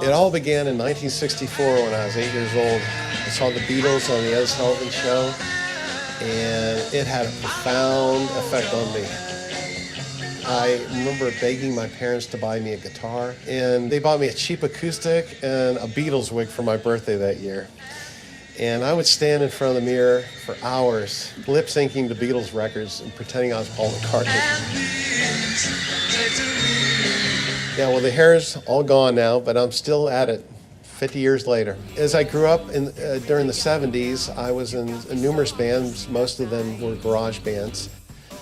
It all began in 1964 when I was 8 years old. I saw the Beatles on the Ed Sullivan Show, and it had a profound effect on me. I remember begging my parents to buy me a guitar, and they bought me a cheap acoustic and a Beatles wig for my birthday that year. And I would stand in front of the mirror for hours, lip-syncing the Beatles records and pretending I was Paul McCartney. Yeah, well, the hair's all gone now, but I'm still at it 50 years later. As I grew up during the 70s, I was in numerous bands. Most of them were garage bands.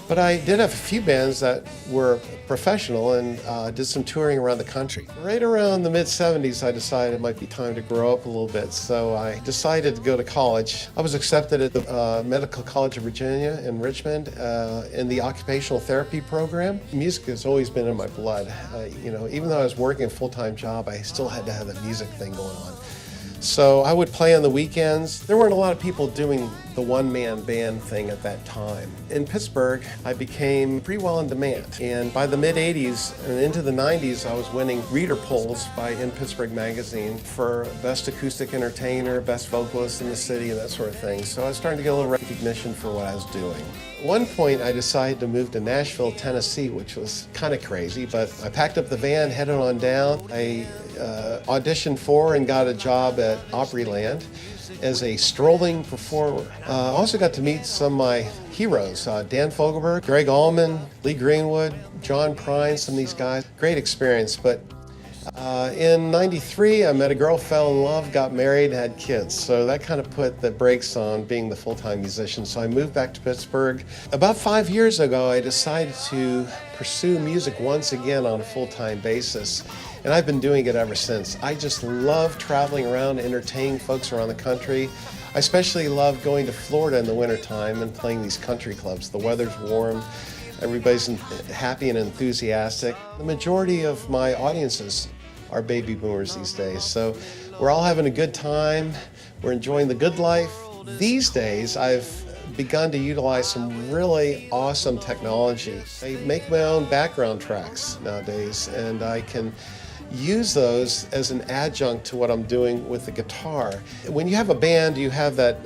But I did have a few bands that were professional and did some touring around the country. Right around the mid-70s, I decided it might be time to grow up a little bit, so I decided to go to college. I was accepted at the Medical College of Virginia in Richmond in the occupational therapy program. Music has always been in my blood. Even though I was working a full-time job, I still had to have the music thing going on. So I would play on the weekends. There weren't a lot of people doing the one-man band thing at that time. In Pittsburgh, I became pretty well in demand. And by the mid-'80s and into the '90s, I was winning reader polls in Pittsburgh Magazine for Best Acoustic Entertainer, Best Vocalist in the City, and that sort of thing. So I was starting to get a little recognition for what I was doing. At one point, I decided to move to Nashville, Tennessee, which was kind of crazy, but I packed up the van, headed on down. I auditioned for and got a job at Opryland as a strolling performer. I also got to meet some of my heroes, Dan Fogelberg, Greg Allman, Lee Greenwood, John Prine, some of these guys. Great experience, but in '93, I met a girl, fell in love, got married, had kids. So that kind of put the brakes on being the full-time musician. So I moved back to Pittsburgh. About 5 years ago, I decided to pursue music once again on a full-time basis. And I've been doing it ever since. I just love traveling around, entertaining folks around the country. I especially love going to Florida in the wintertime and playing these country clubs. The weather's warm, everybody's happy and enthusiastic. The majority of my audiences are baby boomers these days. So we're all having a good time. We're enjoying the good life. These days, I've begun to utilize some really awesome technology. I make my own background tracks nowadays, and I can use those as an adjunct to what I'm doing with the guitar. When you have a band, you have that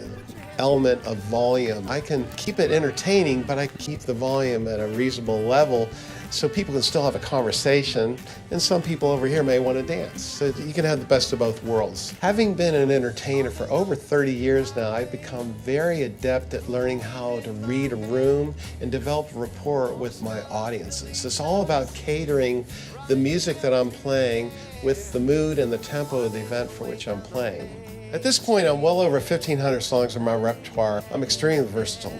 element of volume. I can keep it entertaining, but I can keep the volume at a reasonable level so people can still have a conversation, and some people over here may want to dance. So you can have the best of both worlds. Having been an entertainer for over 30 years now, I've become very adept at learning how to read a room and develop rapport with my audiences. It's all about catering the music that I'm playing with the mood and the tempo of the event for which I'm playing. At this point, I'm well over 1,500 songs in my repertoire. I'm extremely versatile.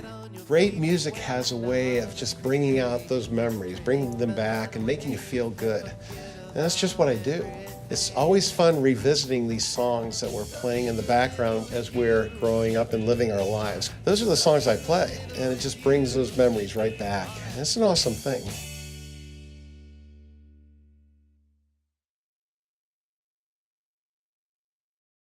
Great music has a way of just bringing out those memories, bringing them back and making you feel good. And that's just what I do. It's always fun revisiting these songs that we're playing in the background as we're growing up and living our lives. Those are the songs I play, and it just brings those memories right back. It's an awesome thing.